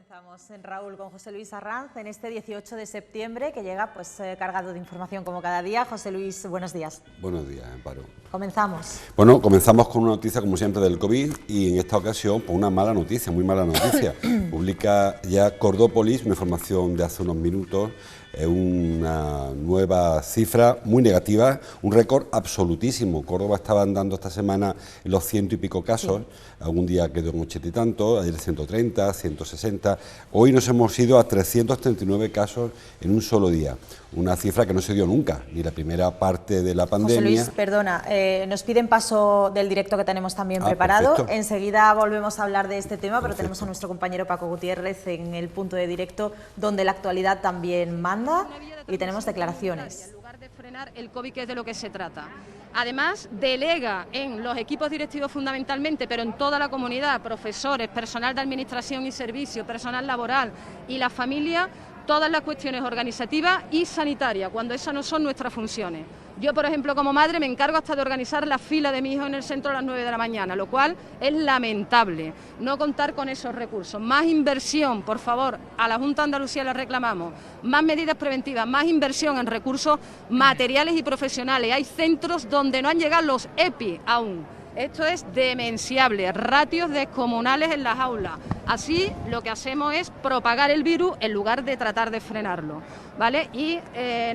Comenzamos en Raúl con José Luis Arranz en este 18 de septiembre que llega cargado de información como cada día. José Luis, buenos días. Buenos días, Amparo. Comenzamos. Bueno, comenzamos con una noticia como siempre del COVID y en esta ocasión pues una mala noticia, muy mala noticia. Publica ya Cordópolis, una información de hace unos minutos, una nueva cifra muy negativa, un récord absolutísimo. Córdoba estaba andando esta semana en los 100 y pico casos, algún día quedó en 80 y tanto, ayer 130, 160, hoy nos hemos ido a 339 casos en un solo día, una cifra que no se dio nunca, ni la primera parte de la pandemia. José Luis, perdona, nos piden paso del directo que tenemos también preparado, perfecto. Enseguida volvemos a hablar de este tema, pero Perfecto. Tenemos a nuestro compañero Paco Gutiérrez en el punto de directo, donde la actualidad también manda y tenemos declaraciones. En lugar de frenar el COVID, que es de lo que se trata. Además, delega en los equipos directivos fundamentalmente, pero en toda la comunidad, profesores, personal de administración y servicio, personal laboral y la familia, todas las cuestiones organizativas y sanitarias, cuando esas no son nuestras funciones. Yo, por ejemplo, como madre, me encargo hasta de organizar la fila de mi hijo en el centro a las 9 de la mañana, lo cual es lamentable no contar con esos recursos. Más inversión, por favor, a la Junta de Andalucía le reclamamos, más medidas preventivas, más inversión en recursos materiales y profesionales. Hay centros donde no han llegado los EPI aún. Esto es demenciable, ratios descomunales en las aulas. Así lo que hacemos es propagar el virus en lugar de tratar de frenarlo, ¿vale? Y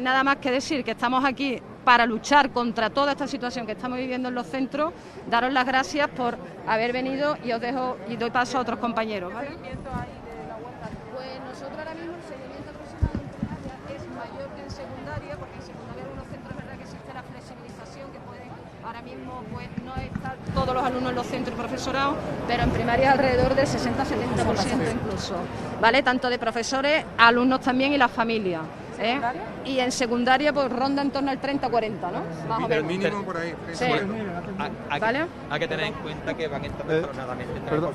nada más que decir que estamos aquí para luchar contra toda esta situación que estamos viviendo en los centros. Daros las gracias por haber venido y os dejo y doy paso a otros compañeros, ¿vale? Pues nosotros ahora mismo el seguimiento aproximado en primaria es mayor que en secundaria, porque en secundaria en algunos centros es verdad que existe la flexibilización que pueden ahora mismo pues no estar todos los alumnos en los centros y profesorado, pero en primaria alrededor del 60-70% incluso, ¿vale? Tanto de profesores, alumnos también y las familias. Y en secundaria pues ronda en torno al 30-40, ¿no? Más o menos. El mínimo por ahí. Sí. ¿Vale? Hay que tener en cuenta que van a estar escalonadamente. Perdón.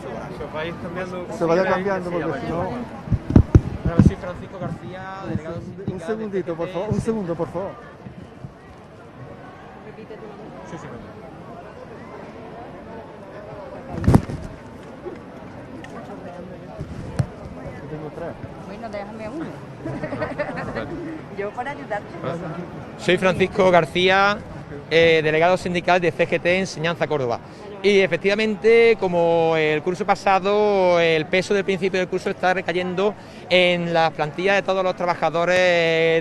Se vaya cambiando porque si no... A ver si Francisco García, delegado sindical... Un segundito, por favor. Un segundo, por favor. Sí. Tengo tres. Bueno, déjame uno. Yo para ayudarte. Soy Francisco García, delegado sindical de CGT Enseñanza Córdoba. Y efectivamente, como el curso pasado, el peso del principio del curso está recayendo en las plantillas de todos los trabajadores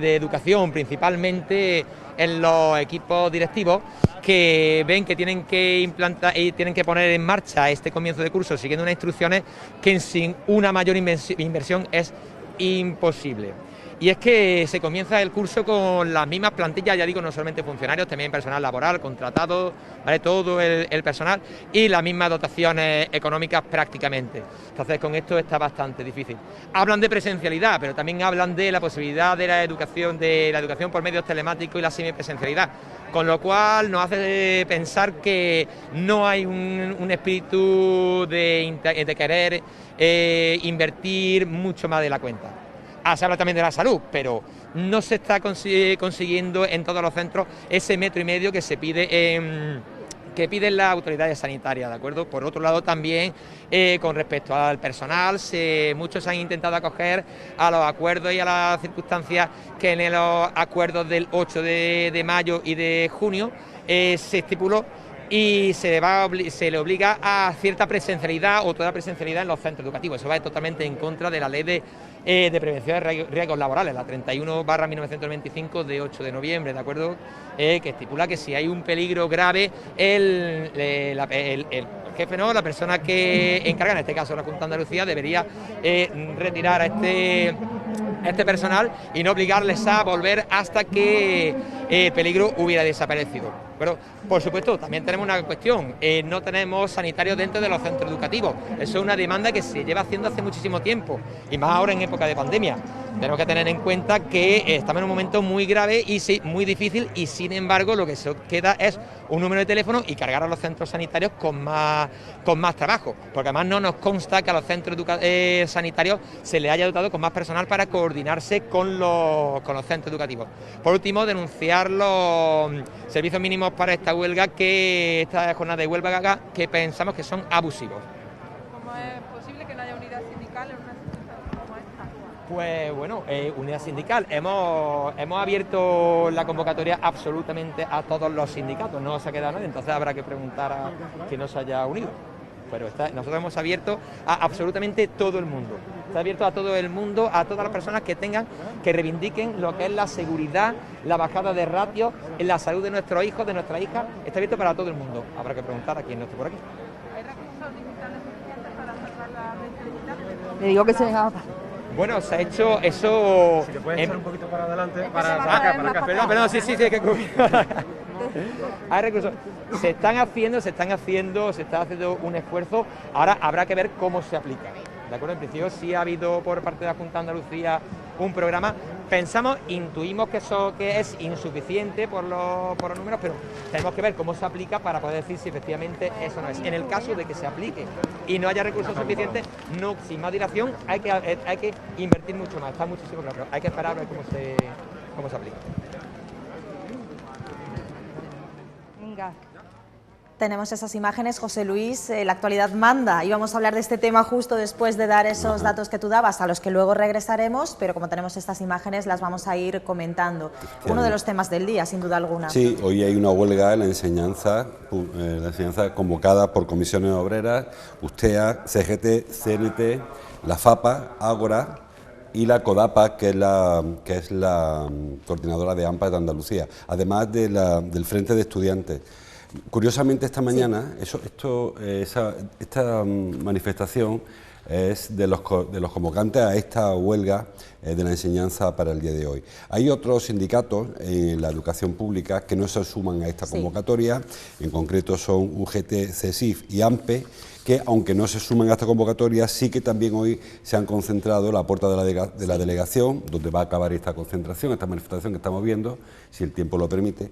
de educación, principalmente en los equipos directivos, que ven que tienen que implantar y tienen que poner en marcha este comienzo de curso siguiendo unas instrucciones que sin una mayor inversión es imposible. Y es que se comienza el curso con las mismas plantillas, ya digo, no solamente funcionarios, también personal laboral, contratado, ¿vale? Todo el personal y las mismas dotaciones económicas prácticamente. Entonces con esto está bastante difícil. Hablan de presencialidad, pero también hablan de la posibilidad de la educación por medios telemáticos y la semipresencialidad, con lo cual nos hace pensar que no hay un espíritu de querer invertir mucho más de la cuenta. Se habla también de la salud, pero no se está consiguiendo en todos los centros ese 1,5 metros que se pide que piden las autoridades sanitarias, ¿de acuerdo? Por otro lado también con respecto al personal, muchos han intentado acoger a los acuerdos y a las circunstancias que en los acuerdos del 8 de mayo y de junio se estipuló, y se le obliga a cierta presencialidad o toda presencialidad en los centros educativos. Eso va totalmente en contra de la ley de prevención de riesgos laborales, la 31/1995 de 8 de noviembre, ¿de acuerdo? Que estipula que si hay un peligro grave, el jefe, no, la persona que encarga, en este caso la Junta de Andalucía, debería retirar a este personal y no obligarles a volver hasta que el peligro hubiera desaparecido. Pero, por supuesto, también tenemos una cuestión, no tenemos sanitarios dentro de los centros educativos. Eso es una demanda que se lleva haciendo hace muchísimo tiempo, y más ahora en época de pandemia. Tenemos que tener en cuenta que estamos en un momento muy grave y sí, muy difícil, y sin embargo lo que se queda es un número de teléfono y cargar a los centros sanitarios con más trabajo, porque además no nos consta que a los centros sanitarios se les haya dotado con más personal para coordinarse con los centros educativos. Por último, denunciar los servicios mínimos para esta huelga, esta jornada de huelga que pensamos que son abusivos. ¿Cómo es posible que no haya unidad sindical en una institución? Pues bueno, unidad sindical. Hemos abierto la convocatoria absolutamente a todos los sindicatos, no se ha quedado nadie, entonces habrá que preguntar a quien no se haya unido. Pero nosotros hemos abierto a absolutamente todo el mundo. Está abierto a todo el mundo, a todas las personas que reivindiquen lo que es la seguridad, la bajada de ratios, en la salud de nuestros hijos, de nuestras hijas. Está abierto para todo el mundo. Habrá que preguntar a quien no esté por aquí. ¿Hay recursos digitales suficientes para cerrar la red digital? Le digo que se venga. Bueno, se ha hecho eso... Si te puedes echar un poquito para adelante, Perdón, sí, que hay recursos. Se está haciendo un esfuerzo. Ahora habrá que ver cómo se aplica. ¿De acuerdo? En principio sí ha habido por parte de la Junta de Andalucía un programa. Intuimos que eso que es insuficiente por los números, pero tenemos que ver cómo se aplica para poder decir si efectivamente eso no es. En el caso de que se aplique y no haya recursos suficientes, no, sin más dilación, hay que invertir mucho más. Está muchísimo claro, pero hay que esperar a ver cómo se aplica. Venga. Tenemos esas imágenes, José Luis, la actualidad manda. Íbamos a hablar de este tema justo después de dar esos datos que tú dabas, a los que luego regresaremos, pero como tenemos estas imágenes las vamos a ir comentando. Uno de los temas del día, sin duda alguna. Sí, hoy hay una huelga en la enseñanza convocada por comisiones obreras, USTEA, CGT, CNT, la FAPA, Ágora y la CODAPA, que es la coordinadora de AMPA de Andalucía, además del Frente de Estudiantes. Curiosamente, esta mañana, esta manifestación es de los convocantes a esta huelga de la enseñanza para el día de hoy. Hay otros sindicatos en la educación pública que no se suman a esta convocatoria, en concreto son UGT, CESIF y AMPE, que aunque no se suman a esta convocatoria, sí que también hoy se han concentrado en la puerta de la delegación, donde va a acabar esta concentración, esta manifestación que estamos viendo, si el tiempo lo permite.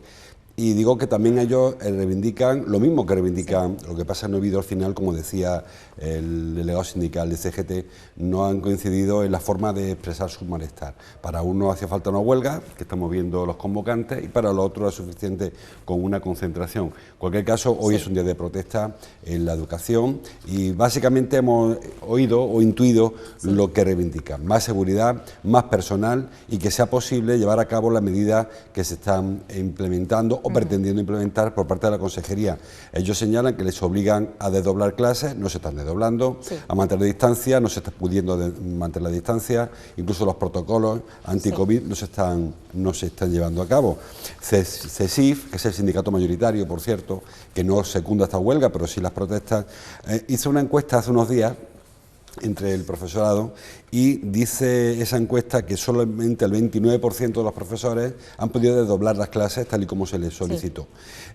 Y digo que también ellos reivindican lo mismo que reivindican, lo que pasa en no ha habido al final, como decía el delegado sindical de CGT, no han coincidido en la forma de expresar su malestar. Para uno hacía falta una huelga, que estamos viendo los convocantes, y para los otros es suficiente con una concentración. En cualquier caso, hoy es un día de protesta en la educación y básicamente hemos oído o intuido lo que reivindican: más seguridad, más personal y que sea posible llevar a cabo las medidas que se están implementando o pretendiendo implementar por parte de la Consejería. Ellos señalan que les obligan a desdoblar clases, no se están desdoblando, a mantener distancia, no se está pudiendo mantener la distancia, incluso los protocolos anti-COVID no se están llevando a cabo. CESIF, que es el sindicato mayoritario, por cierto, que no secunda esta huelga, pero sí las protestas, hizo una encuesta hace unos días entre el profesorado y dice esa encuesta que solamente el 29% de los profesores han podido desdoblar las clases tal y como se les solicitó.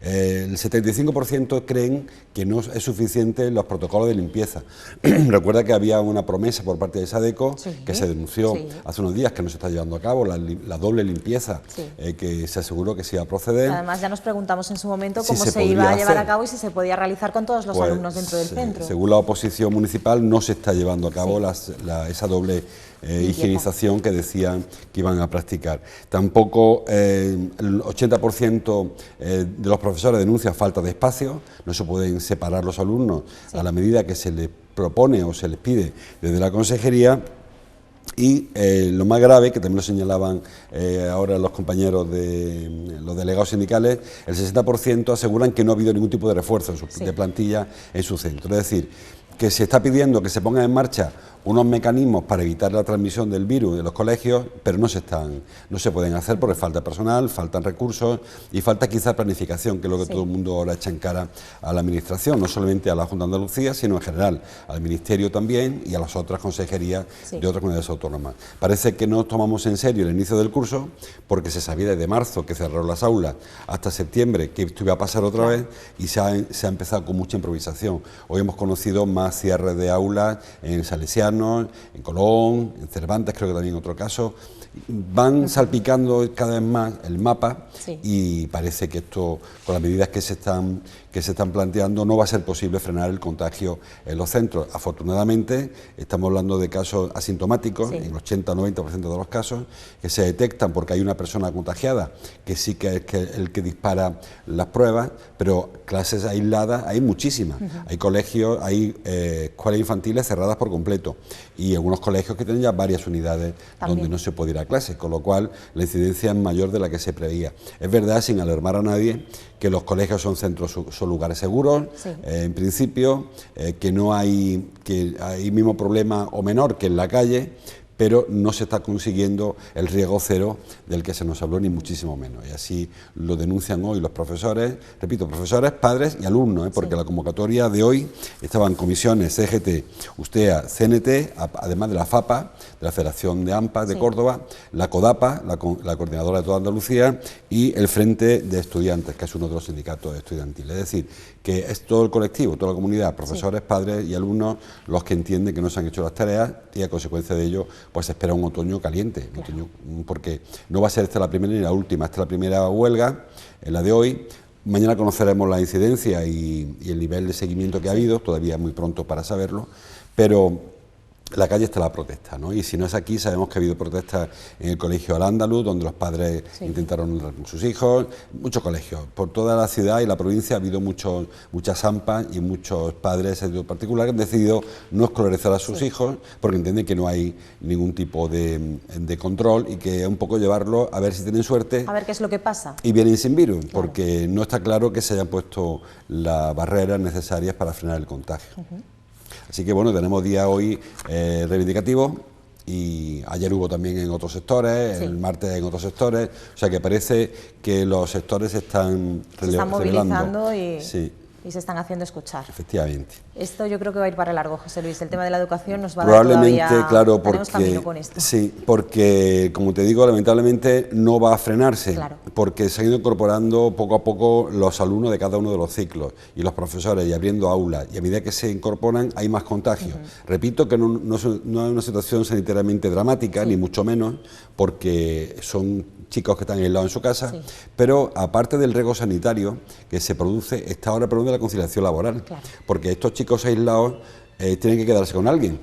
El 75% creen que no es suficiente los protocolos de limpieza. Recuerda que había una promesa por parte de SADECO que se denunció hace unos días que no se está llevando a cabo, la doble limpieza que se aseguró que se iba a proceder. Además ya nos preguntamos en su momento cómo se iba a llevar a cabo y si se podía realizar con todos los alumnos dentro del centro. Según la oposición municipal no se está llevando a cabo esa doble higienización que decían que iban a practicar. Tampoco el 80% de los profesores denuncian falta de espacio, no se pueden separar los alumnos a la medida que se les propone o se les pide desde la Consejería. Y lo más grave, que también lo señalaban ahora los compañeros de los delegados sindicales, el 60% aseguran que no ha habido ningún tipo de refuerzo de plantilla en su centro. Es decir, que se está pidiendo que se pongan en marcha unos mecanismos para evitar la transmisión del virus en los colegios, pero no se pueden hacer porque falta personal, faltan recursos y falta quizá planificación, que es lo que todo el mundo ahora echa en cara a la Administración, no solamente a la Junta de Andalucía, sino en general al Ministerio también y a las otras consejerías de otras comunidades autónomas. Parece que no tomamos en serio el inicio del curso, porque se sabía desde marzo que cerraron las aulas hasta septiembre que esto iba a pasar otra vez y se ha empezado con mucha improvisación. Hoy hemos conocido más cierres de aulas en Salesianos, en Colón, en Cervantes, creo que también en otro caso. Van salpicando cada vez más el mapa y parece que esto, con las medidas que se están planteando, no va a ser posible frenar el contagio en los centros. Afortunadamente, estamos hablando de casos asintomáticos, en el 80-90% de los casos, que se detectan porque hay una persona contagiada, que sí que es el que dispara las pruebas, pero clases aisladas hay muchísimas. Hay colegios, hay escuelas infantiles cerradas por completo. y algunos colegios que tienen ya varias unidades donde no se puede ir a clase, con lo cual la incidencia es mayor de la que se preveía. Es verdad, sin alarmar a nadie, que los colegios son centros, son lugares seguros, en principio, que no hay, que hay mismo problema o menor que en la calle, pero no se está consiguiendo el riesgo cero del que se nos habló, ni muchísimo menos. Y así lo denuncian hoy los profesores, repito, profesores, padres y alumnos, porque la convocatoria de hoy estaban comisiones CGT, USTEA, CNT, además de la FAPA, de la Federación de AMPA de Córdoba, la CODAPA, la Coordinadora de toda Andalucía, y el Frente de Estudiantes, que es uno de los sindicatos estudiantiles. Es decir, que es todo el colectivo, toda la comunidad, profesores, padres y alumnos, los que entienden que no se han hecho las tareas y a consecuencia de ello pues se espera un otoño caliente, porque no va a ser esta la primera ni la última, esta es la primera huelga, la de hoy. Mañana conoceremos la incidencia y el nivel de seguimiento que ha habido, todavía es muy pronto para saberlo, pero la calle está la protesta, ¿no? Y si no es aquí, sabemos que ha habido protestas en el colegio Al-Ándalus, donde los padres intentaron hablar con sus hijos, muchos colegios. Por toda la ciudad y la provincia ha habido muchas AMPAs y muchos padres en particular que han decidido no escolarizar a sus hijos porque entienden que no hay ningún tipo de control y que es un poco llevarlo a ver si tienen suerte. A ver qué es lo que pasa. Y vienen sin virus, porque no está claro que se hayan puesto las barreras necesarias para frenar el contagio. Así que bueno, tenemos día hoy reivindicativo y ayer hubo también en otros sectores, el martes en otros sectores, o sea que parece que los sectores se están movilizando y se están haciendo escuchar. Efectivamente. Esto yo creo que va a ir para largo, José Luis. El tema de la educación nos va a dar todavía... Claro, tenemos camino con esto. Sí, porque, como te digo, lamentablemente no va a frenarse, porque se han ido incorporando poco a poco los alumnos de cada uno de los ciclos y los profesores y abriendo aulas, y a medida que se incorporan hay más contagios. Repito que no es una situación sanitariamente dramática, ni mucho menos, porque son chicos que están aislados en su casa, pero aparte del riesgo sanitario que se produce, está ahora el problema de la conciliación laboral, porque estos chicos aislados tienen que quedarse con alguien,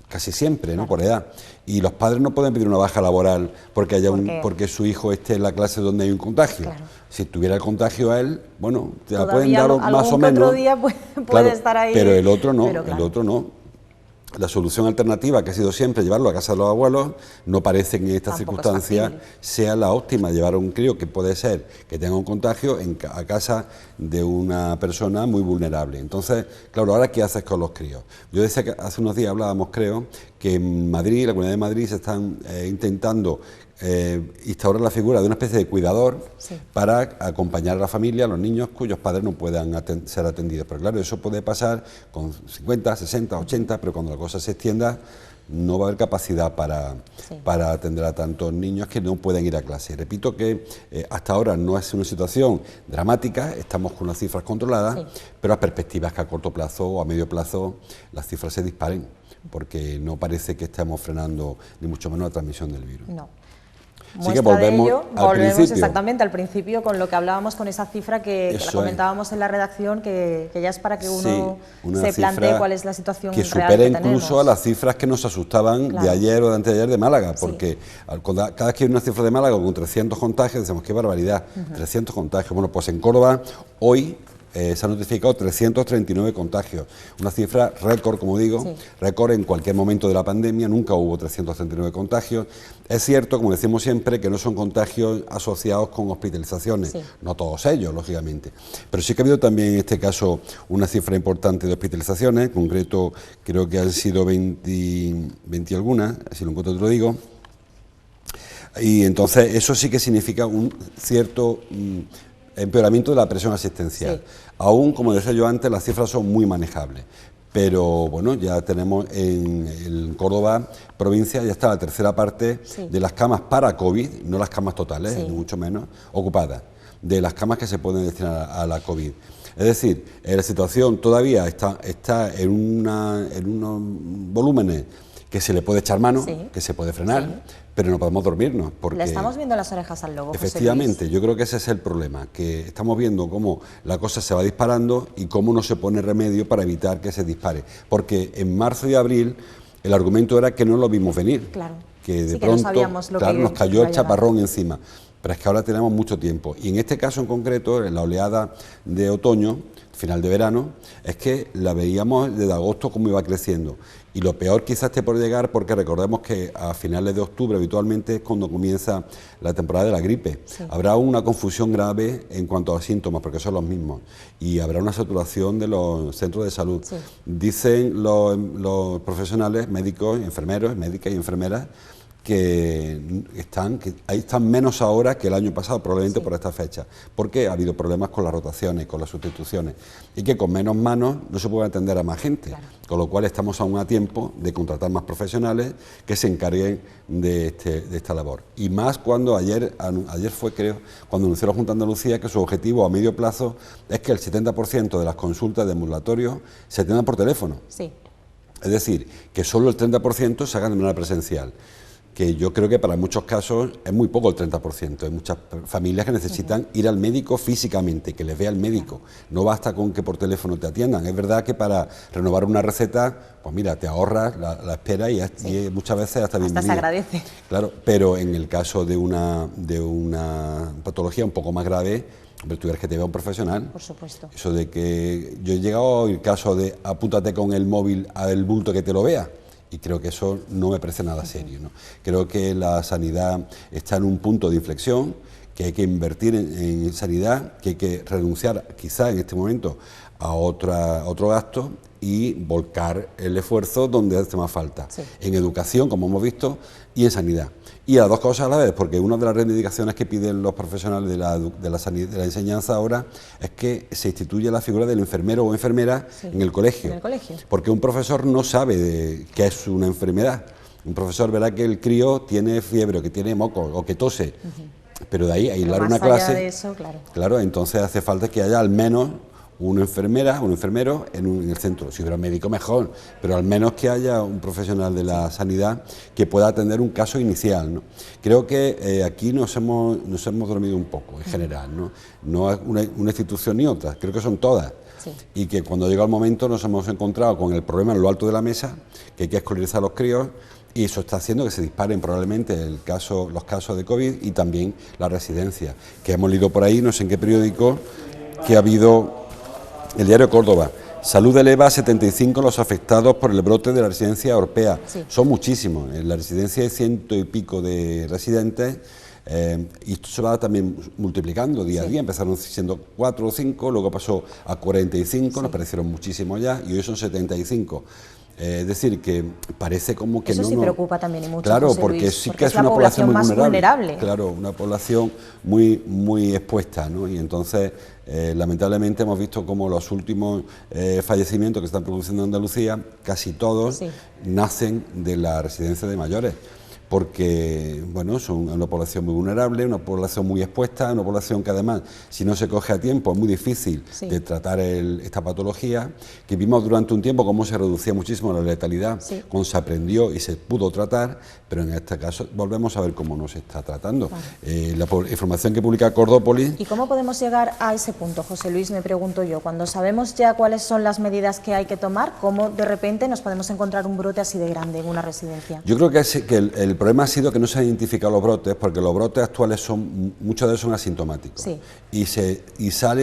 casi siempre, ¿no? Por edad, y los padres no pueden pedir una baja laboral porque porque su hijo esté en la clase donde hay un contagio. Si tuviera el contagio a él, bueno, te la pueden dar más o menos. Otro día puede estar ahí, pero el otro no, el otro no. La solución alternativa, que ha sido siempre llevarlo a casa de los abuelos, no parece que en estas circunstancias sea la óptima. Llevar a un crío que puede ser que tenga un contagio a casa de una persona muy vulnerable. Entonces, claro, ¿ahora qué haces con los críos? Yo decía que hace unos días hablábamos, creo, que en Madrid, la Comunidad de Madrid, se están intentando instaurar la figura de una especie de cuidador para acompañar a la familia, a los niños cuyos padres no puedan ser atendidos. Pero claro, eso puede pasar con 50, 60, 80, pero cuando la cosa se extienda no va a haber capacidad para atender a tantos niños que no pueden ir a clase. Repito que hasta ahora no es una situación dramática, estamos con las cifras controladas, pero las perspectivas que a corto plazo o a medio plazo las cifras se disparen, porque no parece que estemos frenando ni mucho menos la transmisión del virus. No. Así que volvemos exactamente al principio con lo que hablábamos, con esa cifra que la comentábamos en la redacción, que ya es para que uno se plantee cuál es la situación que real supera que tenemos. Incluso a las cifras que nos asustaban de ayer o de antes de ayer de Málaga, porque cada vez que hay una cifra de Málaga con 300 contagios, decimos, qué barbaridad, 300 contagios. Bueno, pues en Córdoba hoy se han notificado 339 contagios, una cifra récord, como digo, récord en cualquier momento de la pandemia, nunca hubo 339 contagios. Es cierto, como decimos siempre, que no son contagios asociados con hospitalizaciones, no todos ellos, lógicamente, pero sí que ha habido también en este caso una cifra importante de hospitalizaciones, en concreto creo que han sido 20 algunas, si lo encuentro te lo digo, y entonces eso sí que significa un cierto empeoramiento de la presión asistencial. Aún, como decía yo antes, las cifras son muy manejables, pero bueno, ya tenemos en Córdoba, provincia, ya está la tercera parte de las camas para COVID, no las camas totales, ni mucho menos, ocupadas, de las camas que se pueden destinar a la COVID. Es decir, la situación todavía está en unos volúmenes que se le puede echar mano, que se puede frenar, pero no podemos dormirnos. Porque le estamos viendo las orejas al lobo. Efectivamente, yo creo que ese es el problema, que estamos viendo cómo la cosa se va disparando y cómo no se pone remedio para evitar que se dispare. Porque en marzo y abril el argumento era que no lo vimos venir, que de pronto nos cayó el chaparrón encima. pero es que ahora tenemos mucho tiempo. Y en este caso en concreto, en la oleada de otoño, final de verano, es que la veíamos desde agosto cómo iba creciendo. Y lo peor quizás esté por llegar, porque recordemos que a finales de octubre habitualmente es cuando comienza la temporada de la gripe. Sí. Habrá una confusión grave en cuanto a síntomas, porque son los mismos, y habrá una saturación de los centros de salud. Sí. Dicen los profesionales, médicos, enfermeros, médicas y enfermeras, que están menos ahora que el año pasado, probablemente por esta fecha, porque ha habido problemas con las rotaciones, con las sustituciones, y que con menos manos no se puede atender a más gente, con lo cual estamos aún a tiempo de contratar más profesionales que se encarguen de esta labor. Y más cuando ayer fue, creo, cuando anunció la Junta de Andalucía que su objetivo a medio plazo es que el 70% de las consultas de ambulatorio se atiendan por teléfono. Sí. Es decir, que solo el 30% se hagan de manera presencial, que yo creo que para muchos casos es muy poco el 30%. Hay muchas familias que necesitan ir al médico físicamente, que les vea el médico. No basta con que por teléfono te atiendan. Es verdad que para renovar una receta, pues mira, te ahorras la espera y muchas veces hasta bienvenida. Se agradece. Claro, pero en el caso de una patología un poco más grave, hombre, tú quieres que te vea un profesional. Por supuesto. Eso de que yo he llegado al caso de apúntate con el móvil al bulto que te lo vea. Y creo que eso no me parece nada serio, ¿no? Creo que la sanidad está en un punto de inflexión, que hay que invertir en sanidad, que hay que renunciar quizá en este momento a otro gasto y volcar el esfuerzo donde hace más falta, en educación, como hemos visto, y en sanidad. Y a las dos cosas a la vez, porque una de las reivindicaciones que piden los profesionales de la enseñanza ahora es que se instituya la figura del enfermero o enfermera en el colegio. Porque un profesor no sabe qué es una enfermedad. Un profesor verá que el crío tiene fiebre, o que tiene moco, o que tose, pero de ahí aislar una clase. De eso, claro, entonces hace falta que haya al menos una enfermera, un enfermero en el centro. Si hubiera un médico mejor, pero al menos que haya un profesional de la sanidad que pueda atender un caso inicial, ¿no? Creo que aquí nos hemos dormido un poco en general, no es una institución ni otra, creo que son todas. Sí. Y que cuando llega el momento nos hemos encontrado con el problema en lo alto de la mesa, que hay que escolarizar a los críos, y eso está haciendo que se disparen probablemente los casos de COVID y también la residencia, que hemos leído por ahí, no sé en qué periódico, que ha habido. El diario Córdoba, salud eleva a 75 los afectados por el brote de la residencia Orpea. Sí. Son muchísimos, en la residencia hay 100 y pico de residentes y esto se va también multiplicando día a día. Empezaron siendo 4 o 5, luego pasó a 45, nos parecieron muchísimos ya y hoy son 75. Es decir, que parece como que eso no... Eso sí preocupa también y mucho, claro, José porque Luis, sí porque que es una población más vulnerable. Claro, una población muy expuesta, ¿no? Y entonces, lamentablemente hemos visto como los últimos fallecimientos que se están produciendo en Andalucía, casi todos nacen de la residencia de mayores. Porque, bueno, son una población muy vulnerable, una población muy expuesta, una población que además, si no se coge a tiempo, es muy difícil de tratar esta patología, que vimos durante un tiempo cómo se reducía muchísimo la letalidad, cuando se aprendió y se pudo tratar, pero en este caso volvemos a ver cómo no se está tratando. La información que publica Cordópolis... ¿Y cómo podemos llegar a ese punto, José Luis, me pregunto yo? Cuando sabemos ya cuáles son las medidas que hay que tomar, ¿cómo de repente nos podemos encontrar un brote así de grande en una residencia? Yo creo que el problema ha sido que no se han identificado los brotes, porque los brotes actuales muchos de ellos son asintomáticos. Y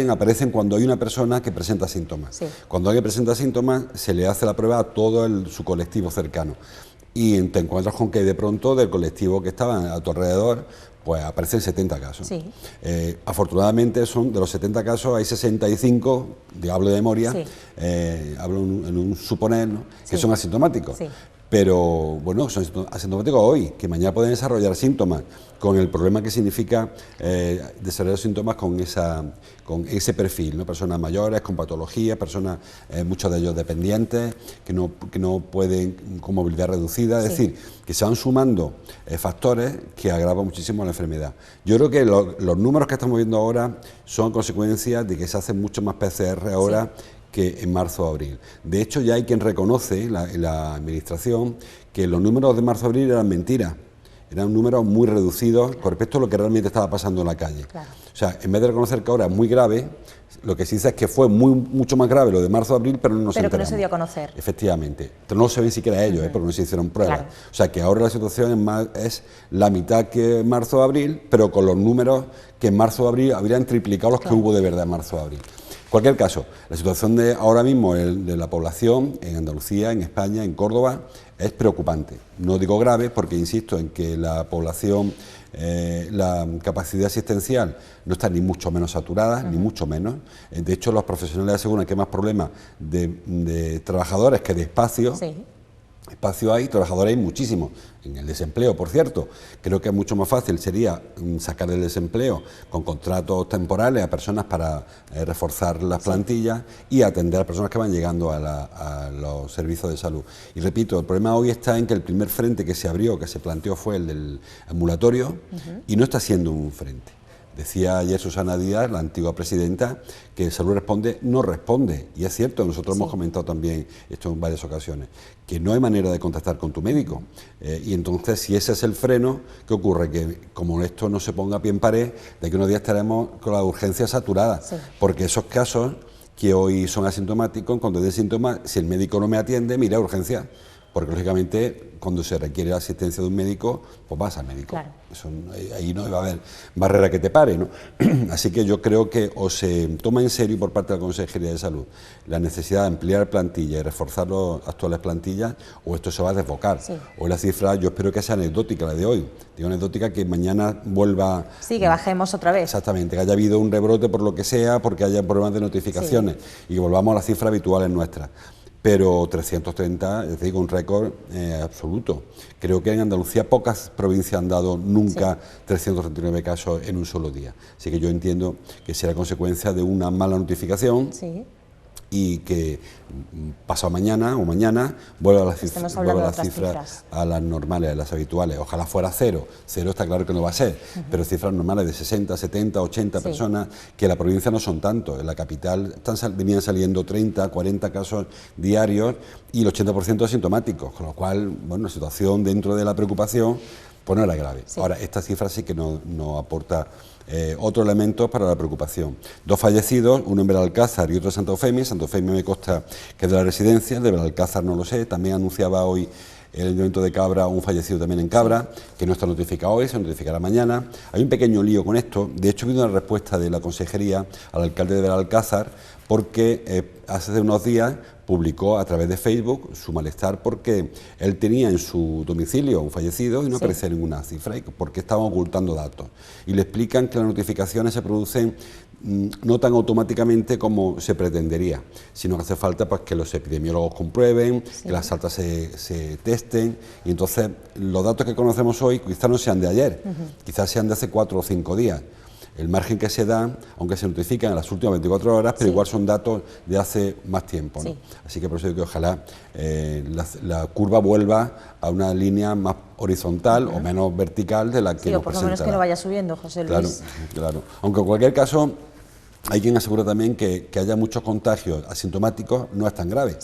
aparecen cuando hay una persona que presenta síntomas. Cuando alguien presenta síntomas, se le hace la prueba a todo su colectivo cercano. Y te encuentras con que de pronto del colectivo que estaba a tu alrededor, pues aparecen 70 casos. Afortunadamente de los 70 casos hay 65, hablo de memoria, hablo en un suponer, ¿no? Que son asintomáticos. Pero bueno, son asintomáticos hoy, que mañana pueden desarrollar síntomas, con el problema que significa desarrollar síntomas con ese perfil, ¿no? Personas mayores, con patologías, personas, muchos de ellos dependientes, que no pueden, con movilidad reducida, es decir, que se van sumando factores que agravan muchísimo la enfermedad. Yo creo que los números que estamos viendo ahora son consecuencia de que se hacen mucho más PCR ahora, que en marzo o abril. De hecho, ya hay quien reconoce en la administración que los números de marzo-abril eran mentiras. eran números muy reducidos con respecto a lo que realmente estaba pasando en la calle. Claro. O sea, en vez de reconocer que ahora es muy grave, lo que se dice es que fue mucho más grave lo de marzo-abril, pero no nos enteramos. Pero que no se dio a conocer. Efectivamente. Pero no se ven siquiera ellos, porque no se hicieron pruebas. Claro. O sea, que ahora la situación es la mitad que en marzo-abril, pero con los números que en marzo-abril habrían triplicado los que hubo de verdad en marzo-abril. En cualquier caso, la situación de ahora mismo de la población en Andalucía, en España, en Córdoba, es preocupante. No digo grave porque insisto en que la población, la capacidad asistencial no está ni mucho menos saturada, ni mucho menos. De hecho, los profesionales aseguran que hay más problemas de trabajadores que de espacio. Sí. Espacio hay, trabajadores hay muchísimos. En el desempleo, por cierto, creo que mucho más fácil sería sacar del desempleo con contratos temporales a personas para reforzar las plantillas y atender a personas que van llegando a los servicios de salud. Y repito, el problema hoy está en que el primer frente que se abrió, que se planteó, fue el del ambulatorio y no está siendo un frente. Decía ayer Susana Díaz, la antigua presidenta, que Salud Responde no responde. Y es cierto, nosotros hemos comentado también esto en varias ocasiones, que no hay manera de contactar con tu médico. Y entonces, si ese es el freno, ¿qué ocurre? Que como esto no se ponga a pie en pared, de aquí unos días estaremos con la urgencia saturada. Sí. Porque esos casos que hoy son asintomáticos, cuando den síntomas, si el médico no me atiende, mira, urgencia. Porque lógicamente cuando se requiere la asistencia de un médico, pues vas al médico. Claro. Eso, ahí no va a haber barrera que te pare, ¿no? Así que yo creo que o se toma en serio por parte de la Consejería de Salud la necesidad de ampliar plantilla y reforzar las actuales plantillas, o esto se va a desbocar. Sí. O la cifra, yo espero que sea anecdótica la de hoy. Digo anecdótica, que mañana vuelva... Sí, que bajemos otra vez. Exactamente, que haya habido un rebrote por lo que sea, porque haya problemas de notificaciones, y que volvamos a las cifras habituales nuestras. Pero 330, es decir, un récord absoluto. Creo que en Andalucía pocas provincias han dado nunca 339 casos en un solo día. Así que yo entiendo que será consecuencia de una mala notificación y que pasado mañana o mañana vuelva a las cifras a las normales, a las habituales. Ojalá fuera cero. Cero está claro que no va a ser, pero cifras normales de 60, 70, 80 personas, que en la provincia no son tantos. En la capital venían saliendo 30, 40 casos diarios y el 80% asintomáticos, con lo cual, bueno, la situación dentro de la preocupación pues no era grave. Ahora, esta cifra sí que no aporta otro elemento para la preocupación. 2 fallecidos, uno en Belalcázar y otro en Santa Eufemia. Santa Eufemia me consta que es de la residencia, el de Belalcázar no lo sé. También anunciaba hoy el Ayuntamiento de Cabra un fallecido también en Cabra, que no está notificado hoy, se notificará mañana. Hay un pequeño lío con esto. De hecho, ha habido una respuesta de la Consejería al alcalde de Belalcázar, porque hace unos días publicó a través de Facebook su malestar porque él tenía en su domicilio un fallecido y no aparecía ninguna cifra, porque estaban ocultando datos. Y le explican que las notificaciones se producen no tan automáticamente como se pretendería, sino que hace falta pues, que los epidemiólogos comprueben, que las altas se testen, y entonces los datos que conocemos hoy quizás no sean de ayer, quizás sean de hace 4 o 5 días. El margen que se da, aunque se notifican en las últimas 24 horas, pero igual son datos de hace más tiempo, ¿no? Así que por eso digo que ojalá la curva vuelva a una línea más horizontal o menos vertical de la que nos por lo menos que no vaya subiendo, José Luis. Claro. Aunque en cualquier caso, hay quien asegura también que haya muchos contagios asintomáticos no es tan grave,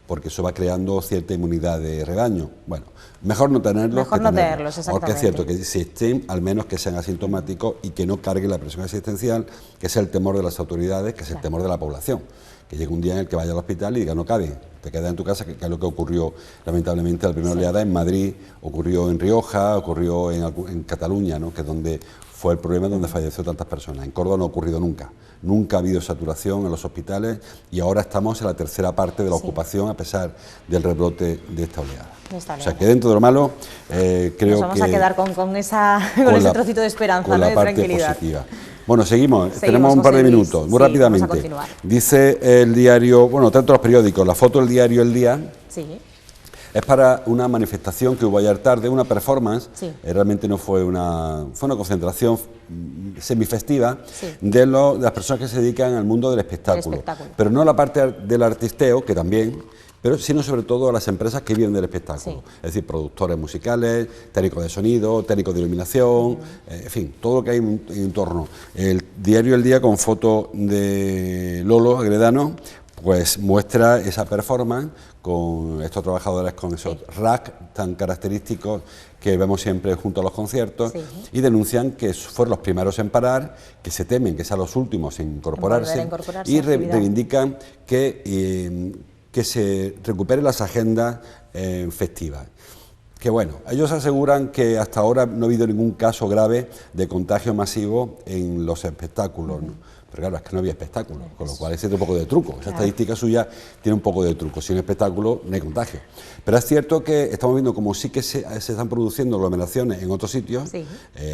porque eso va creando cierta inmunidad de rebaño. Bueno, mejor no tenerlos. Mejor no tenerlos, exactamente. Porque es cierto que si estén, al menos que sean asintomáticos y que no carguen la presión asistencial, que es el temor de las autoridades, que es el temor de la población. Que llegue un día en el que vaya al hospital y diga, no cabe, te quedas en tu casa, que es lo que ocurrió lamentablemente la primera oleada en Madrid, ocurrió en Rioja, ocurrió en Cataluña, ¿no? Que es donde fue el problema, donde falleció tantas personas. En Córdoba no ha ocurrido nunca. Nunca ha habido saturación en los hospitales y ahora estamos en la tercera parte de la ocupación a pesar del rebrote de esta oleada. O sea que dentro de lo malo, creo que... Nos vamos a quedar con ese trocito de esperanza, con la parte tranquilidad. Positiva. Bueno, seguimos, tenemos un par de minutos, muy rápidamente. Dice el diario, bueno, tanto los periódicos, la foto del diario El Día, es para una manifestación que hubo ayer tarde, una performance, realmente no fue fue una concentración semifestiva de las personas que se dedican al mundo del espectáculo. Pero no la parte del artisteo, que también, pero sino sobre todo a las empresas que viven del espectáculo, es decir, productores musicales, técnicos de sonido, técnicos de iluminación, en fin, todo lo que hay en torno. El diario El Día con foto de Lolo Agredano, pues muestra esa performance con estos trabajadores con esos racks tan característicos que vemos siempre junto a los conciertos, y denuncian que fueron los primeros en parar, que se temen que sean los últimos en incorporarse y reivindican que se recuperen las agendas festivas. Que bueno, ellos aseguran que hasta ahora no ha habido ningún caso grave de contagio masivo en los espectáculos, ¿no? Pero claro, es que no había espectáculos, con lo cual ese tiene un poco de truco. Esa estadística suya tiene un poco de truco. Sin espectáculo no hay contagio. Pero es cierto que estamos viendo como sí que se están produciendo aglomeraciones en otros sitios.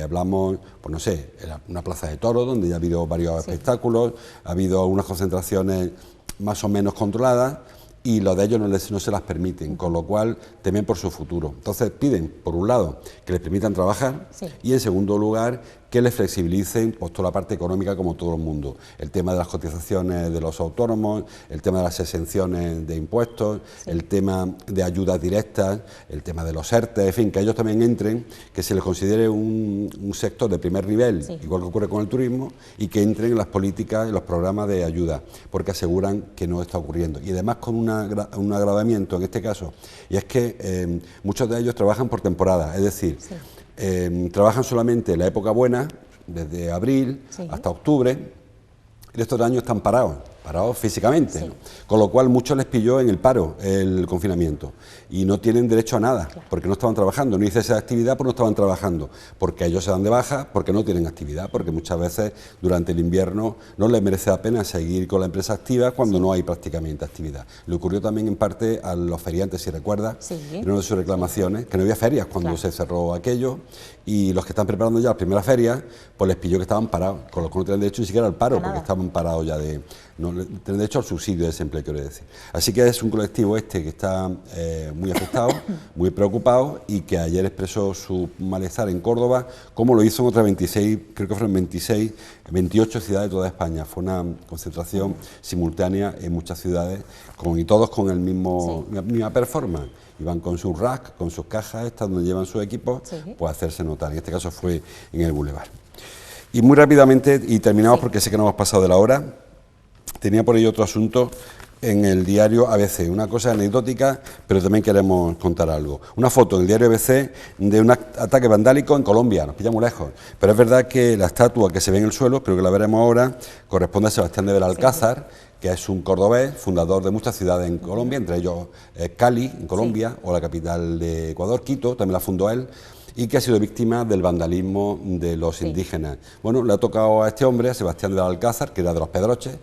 Hablamos, pues no sé, una plaza de toros donde ya ha habido varios espectáculos, ha habido algunas concentraciones más o menos controladas, y los de ellos no se las permiten, con lo cual temen por su futuro. Entonces piden, por un lado, que les permitan trabajar, y en segundo lugar, que les flexibilicen pues, toda la parte económica como todo el mundo. El tema de las cotizaciones de los autónomos, el tema de las exenciones de impuestos, el tema de ayudas directas, el tema de los ERTE, en fin, que ellos también entren, que se les considere un sector de primer nivel, igual que ocurre con el turismo, y que entren en las políticas, en los programas de ayuda, porque aseguran que no está ocurriendo. Y además con un agravamiento en este caso, y es que muchos de ellos trabajan por temporada, es decir, trabajan solamente en la época buena, desde abril hasta octubre, y estos años están parados físicamente, ¿no? Con lo cual muchos les pilló en el paro el confinamiento y no tienen derecho a nada, porque no estaban trabajando, no hice esa actividad porque no estaban trabajando, porque ellos se dan de baja porque no tienen actividad, porque muchas veces durante el invierno no les merece la pena seguir con la empresa activa cuando no hay prácticamente actividad. Le ocurrió también en parte a los feriantes, si recuerda, en una de sus reclamaciones, que no había ferias cuando se cerró aquello, y los que están preparando ya las primeras ferias, pues les pilló que estaban parados, con lo que no tenían derecho ni siquiera al paro, porque estaban parados ya no tienen derecho al subsidio de desempleo, quiero decir. Así que es un colectivo que está muy afectado, muy preocupado, y que ayer expresó su malestar en Córdoba, como lo hizo en otras 26, creo que fueron 28 ciudades de toda España. Fue una concentración simultánea en muchas ciudades, y todos con la misma performance. Iban con sus racks, con sus cajas, donde llevan sus equipos, pues a hacerse notar. En este caso fue en el Boulevard. Y muy rápidamente, y terminamos porque sé que no hemos pasado de la hora, tenía por ahí otro asunto en el diario ABC, una cosa anecdótica, pero también queremos contar algo. Una foto en el diario ABC de un ataque vandálico en Colombia, nos pilla muy lejos, pero es verdad que la estatua que se ve en el suelo, pero que la veremos ahora, corresponde a Sebastián de Belalcázar, que es un cordobés, fundador de muchas ciudades en Colombia, entre ellos Cali, en Colombia, o la capital de Ecuador, Quito, también la fundó él, y que ha sido víctima del vandalismo de los indígenas. Bueno, le ha tocado a este hombre, a Sebastián de Belalcázar, que era de los Pedroches,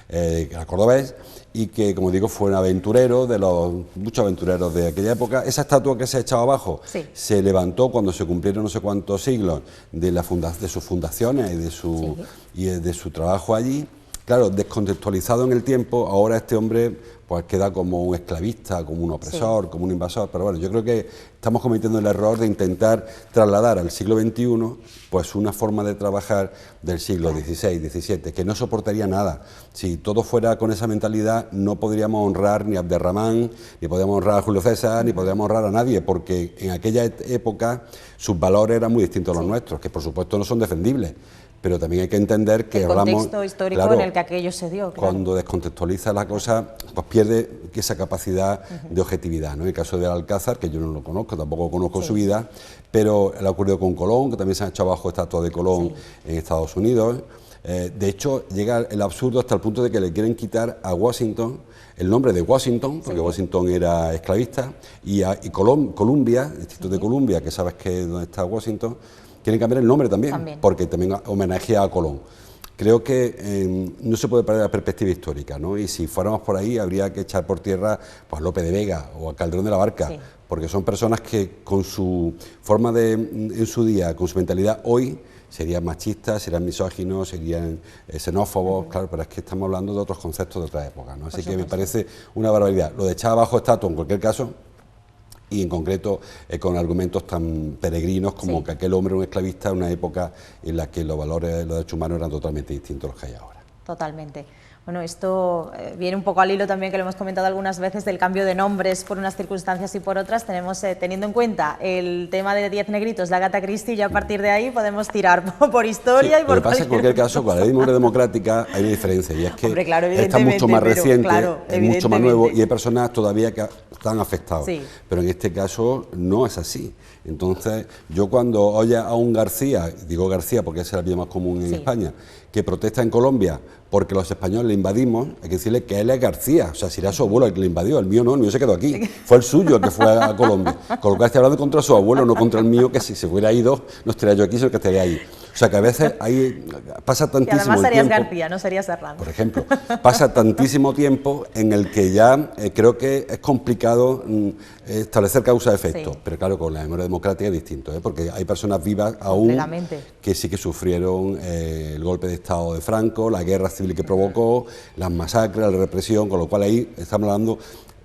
que era cordobés, y que, como digo, fue un aventurero, de los muchos aventureros de aquella época. Esa estatua que se ha echado abajo se levantó cuando se cumplieron no sé cuántos siglos de sus fundaciones y de su trabajo allí. Claro, descontextualizado en el tiempo, ahora este hombre pues queda como un esclavista, como un opresor, como un invasor, pero bueno, yo creo que estamos cometiendo el error de intentar trasladar al siglo XXI pues una forma de trabajar del siglo XVI, XVII, que no soportaría nada. Si todo fuera con esa mentalidad, no podríamos honrar ni a Abderramán, ni podríamos honrar a Julio César, ni podríamos honrar a nadie, porque en aquella época sus valores eran muy distintos a los nuestros, que por supuesto no son defendibles. Pero también hay que entender que el contexto histórico en el que aquello se dio. Cuando descontextualiza la cosa, pues pierde esa capacidad de objetividad, ¿no? En el caso de Alcázar, que yo no lo conozco, tampoco conozco su vida, pero le ha ocurrido con Colón, que también se han echado abajo estatuas de Colón en Estados Unidos. De hecho, llega el absurdo hasta el punto de que le quieren quitar a Washington el nombre de Washington, porque Washington era esclavista, y Columbia, el distrito de Columbia, que sabes que es donde está Washington, quieren cambiar el nombre también, porque también homenajea a Colón. Creo que no se puede perder la perspectiva histórica, ¿no? Y si fuéramos por ahí, habría que echar por tierra pues, a Lope de Vega o a Calderón de la Barca, porque son personas que con su forma en su día, con su mentalidad hoy, serían machistas, serían misóginos, serían xenófobos, claro, pero es que estamos hablando de otros conceptos de otra época, ¿no? Así que me parece una barbaridad. Lo de echar abajo estatua, en cualquier caso, y en concreto con argumentos tan peregrinos como que aquel hombre era un esclavista en una época en la que los valores de los derechos humanos eran totalmente distintos a los que hay ahora. Totalmente. Bueno, esto viene un poco al hilo también, que lo hemos comentado algunas veces, del cambio de nombres por unas circunstancias y por otras. Tenemos, teniendo en cuenta el tema de 10 negritos de Agatha Christie, y a partir de ahí podemos tirar por historia sí, y por... Lo que pasa es que en cualquier caso, con la ley de memoria democrática hay una diferencia, y es que Hombre, claro, está mucho más reciente, claro, es mucho más nuevo, y hay personas todavía que están afectados. Sí. Pero en este caso no es así. Entonces, yo cuando oye a un García, digo García porque ese es el apellido más común en España, que protesta en Colombia porque los españoles le invadimos, hay que decirle que él es García, o sea, si era su abuelo el que le invadió, el mío no, el mío se quedó aquí, fue el suyo el que fue a Colombia, con lo cual estoy hablando contra su abuelo, no contra el mío, que si se hubiera ido, no estaría yo aquí, sino que estaría ahí. O sea, que a veces pasa tantísimo tiempo. Y además serías tiempo, García, no serías Hernández. por ejemplo, pasa tantísimo tiempo en el que ya creo que es complicado establecer causa-efecto, Sí. pero claro, con la memoria democrática es distinto, porque hay personas vivas aún que sí que sufrieron el golpe de Estado de Franco, la guerra civil que provocó, las masacres, la represión, con lo cual ahí estamos hablando.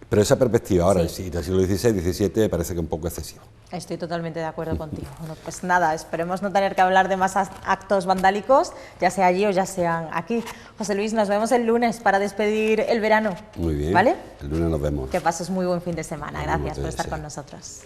Pero esa perspectiva ahora, sí, del siglo XVI, XVII, me parece que es un poco excesivo. Estoy totalmente de acuerdo contigo. Bueno, pues nada, esperemos no tener que hablar de más actos vandálicos, ya sea allí o ya sean aquí. José Luis, nos vemos el lunes para despedir el verano. Muy bien, ¿Vale? el lunes nos vemos. Que pases muy buen fin de semana. Igualmente, Gracias por estar sí. con nosotros.